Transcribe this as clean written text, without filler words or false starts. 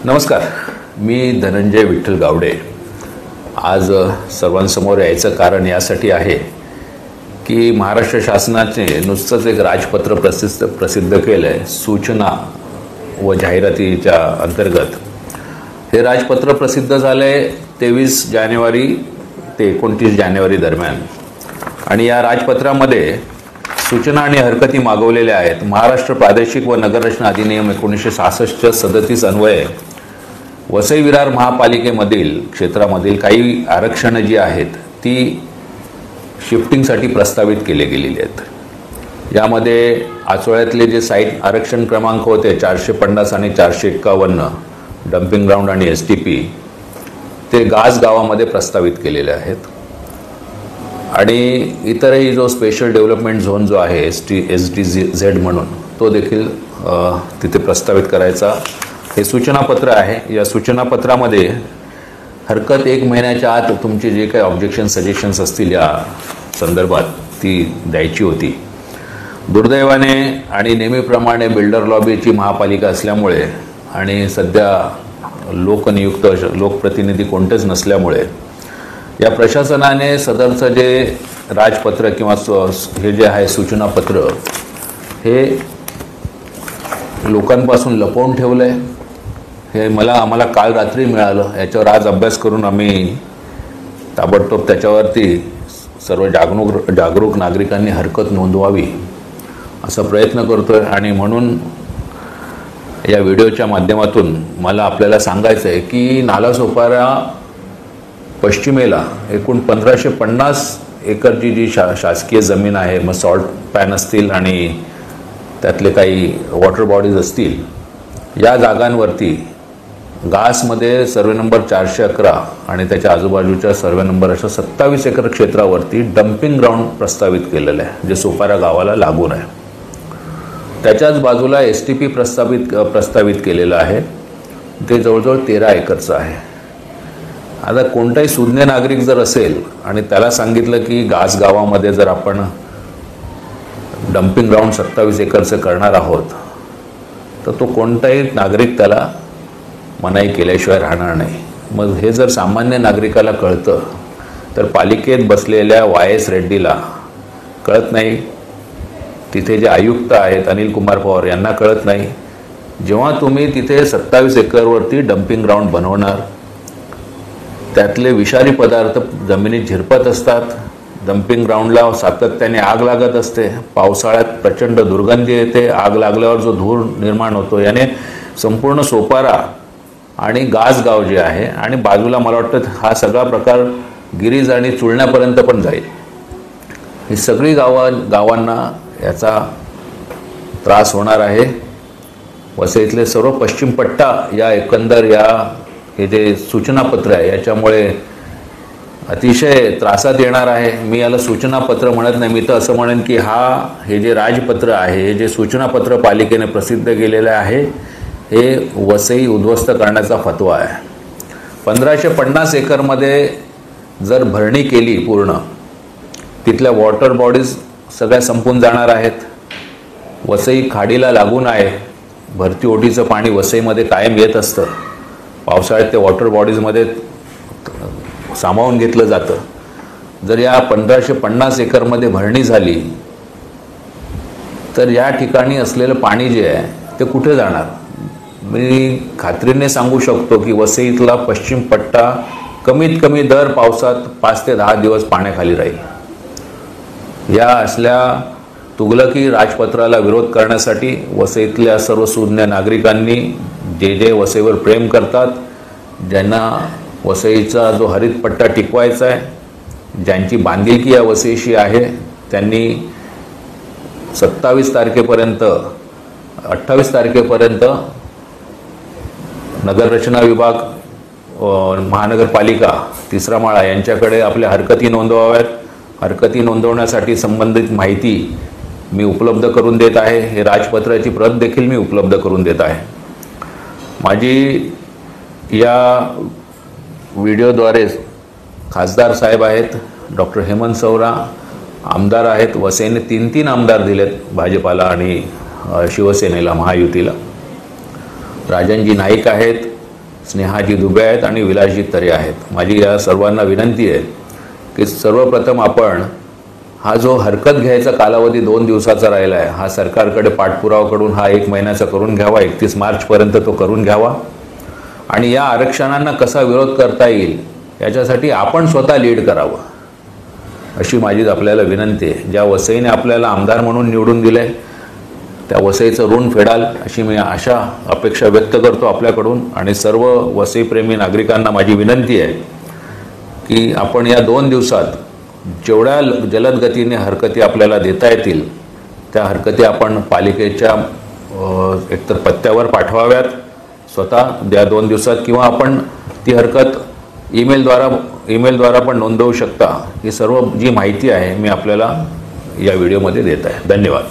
नमस्कार, मी धनंजय विठ्ठल गावडे। आज सर्वांसमोर यायचं कारण यासाठी आहे की महाराष्ट्र शासनाने नुसतंच एक राजपत्र प्रसिद्ध केलं आहे सूचना व जाहिरातीच्या अंतर्गत। हे राजपत्र प्रसिद्ध झाले 23 जानेवारी ते 29 जानेवारी दरम्यान आणि या राजपत्रामध्ये सूचना आणि हरकती मागवलेल्या आहेत। महाराष्ट्र प्रादेशिक व नगररचना अधिनियम 1966 37 अन्वये वसई विरार महापालिकेमधील क्षेत्रामधील काही आरक्षण जी आहेत ती शिफ्टिंगसाठी प्रस्तावित केले गेलेली आहेत। यामध्ये आचोळ्यातले जे साईट आरक्षण क्रमांक होते 450 आणि 451 डम्पिंग ग्राउंड आणि एसटीपी ते गाज गावामध्ये प्रस्तावित केलेले आहेत आणि इतरही जो स्पेशल डेव्हलपमेंट झोन जो आहे SDZ म्हणून तो देखील तिथे प्रस्तावित करायचा हे सूचनापत्र आहे। या सूचनापत्रामध्ये हरकत 1 महिन्याच्या आत तुमचे जे काही ऑब्जेक्शन सजेशन्स असतील या संदर्भात ती द्यायची होती। दुर्दैवाने आणि नेहमीप्रमाणे बिल्डर लॉबीची महापालिका असल्यामुळे आणि सध्या लोकनियुक्त लोकप्रतिनिधी कोणतेच नसल्यामुळे या प्रशासनाने सदरचं जे राजपत्र किंवा हे जे आहे सूचनापत्र हे लोकांपासून लपवून ठेवलं आहे। हे आम्हाला काल रात्री मिळालं। याच्यावर आज अभ्यास करून आम्ही ताबडतोब त्याच्यावरती सर्व जागरूक नागरिकांनी हरकत नोंदवावी असा प्रयत्न करतोय आणि म्हणून या व्हिडिओच्या माध्यमातून मला आपल्याला सांगायचं आहे की नालासोपारा पश्चिमेला एकूण 1550 एकरची जी शासकीय जमीन आहे, मग सॉल्ट पॅन असतील आणि त्यातले काही वॉटर बॉडीज असतील, या जागांवरती गासमध्ये सर्वे नंबर 411 आणि त्याच्या आजूबाजूच्या सर्वे नंबर अशा 27 एकर क्षेत्रावरती डम्पिंग ग्राउंड प्रस्तावित केलेलं आहे जे सोपारा गावाला लागून आहे। त्याच्याच बाजूला STP प्रस्तावित केलेलं आहे ते जवळजवळ 13 एकरचं आहे। आता कोणताही सुज्ञ नागरिक जर असेल आणि त्याला सांगितलं की गास गावामध्ये जर आपण डम्पिंग ग्राउंड 27 एकरचं करणार आहोत तर तो कोणताही नागरिक त्याला मनाई केल्याशिवाय राहणार नाही। मग हे जर सामान्य नागरिकाला कळतं तर पालिकेत बसलेल्या YS रेड्डीला कळत नाही, तिथे जे आयुक्त आहेत अनिल कुमार पवार यांना कळत नाही। जेव्हा तुम्ही तिथे 27 एकरवरती डम्पिंग ग्राउंड बनवणार त्यातले विषारी पदार्थ जमिनीत झिरपत असतात, डम्पिंग ग्राउंडला सातत्याने आग लागत असते, पावसाळ्यात प्रचंड दुर्गंधी येते, आग लागल्यावर जो धूर निर्माण होतो याने संपूर्ण सोपारा आणि गाव जे आहे आणि बाजूला मला वाटतं हा सगळा प्रकार गिरीज आणि चुळण्यापर्यंत पण जाईल। ही सगळी गावांना याचा त्रास होणार आहे। वसईतले सर्व पश्चिम पट्टा या एकंदर हे जे सूचनापत्र आहे याच्यामुळे अतिशय त्रासात येणार आहे। मी याला सूचनापत्र म्हणत नाही, मी तर असं म्हणेन की हे जे राजपत्र आहे, हे जे सूचनापत्र पालिकेने प्रसिद्ध केलेलं आहे हे वसई उद्ध्वस्त करण्याचा फतवा आहे। 1550 एकरमध्ये जर भरणी केली पूर्ण, तिथल्या वॉटर बॉडीज सगळ्या संपून जाणार आहेत। वसई खाडीला लागून आहे, भरती ओढीचं पाणी वसईमध्ये कायम येत असतं, पावसाळ्यात ते वॉटर बॉडीजमध्ये सामावून घेतलं जातं। जर या 1550 एकरमध्ये भरणी झाली तर या ठिकाणी असलेलं पाणी जे आहे ते कुठे जाणार? मी खात्रीने सांगू शकतो की वसईतला पश्चिम पट्टा कमीत कमी दर पावसात 5 ते 10 दिवस पाण्याखाली राहील। या असल्या तुगलकी राजपत्राला विरोध करण्यासाठी वसईतल्या सर्व सुज्ञ नागरिकांनी जे वसईवर प्रेम करतात, ज्यांना वसईचा जो हरित पट्टा टिकवायचा आहे, ज्यांची बांधिलकी या वसईशी आहे, त्यांनी 28 तारखेपर्यंत नगररचना विभाग, महानगरपालिका 3रा माळा यांच्याकडे आपल्या हरकती नोंदवाव्यात। हरकती नोंदवण्यासाठी संबंधित माहिती मी उपलब्ध करून देत आहे। हे राजपत्राची प्रत देखील मी उपलब्ध करून देत आहे। माझी या व्हिडिओद्वारे खासदार साहेब आहेत, डॉक्टर हेमंत सौरा आमदार आहेत, वसईने 3 आमदार दिलेत भाजपाला आणि शिवसेनेला महायुतीला, राजनजी नाईक आहेत, स्नेहाजी दुबे आहेत आणि विलासजी तरे आहेत. माझी या सर्वांना विनंती आहे की सर्वप्रथम आपण हा जो हरकत घ्यायचा कालावधी 2 दिवसाचा राहिला आहे, हा सरकारकडे पाठपुरावा करून हा 1 महिन्याचा करून घ्यावा. 31 मार्चपर्यंत तो करून घ्यावा आणि या आरक्षणांना कसा विरोध करता येईल याच्यासाठी आपण स्वतः लीड करावं, अशी माझी आपल्याला विनंती आहे. ज्या वसईने आपल्याला आमदार म्हणून निवडून दिले त्या वसईचं ऋण फेडाल अशी मी अपेक्षा व्यक्त करतो आपल्याकडून. आणि सर्व वसईप्रेमी नागरिकांना माझी विनंती आहे की आपण या 2 दिवसात जेवढ्या जलद गतीने हरकती आपल्याला देता येतील त्या हरकती आपण पालिकेच्या एकतर पत्त्यावर पाठवाव्यात स्वतः त्या 2 दिवसात, किंवा आपण ती हरकत ईमेलद्वारा पण नोंदवू शकता. ही सर्व जी माहिती आहे मी आपल्याला या व्हिडिओमध्ये देत आहे. धन्यवाद.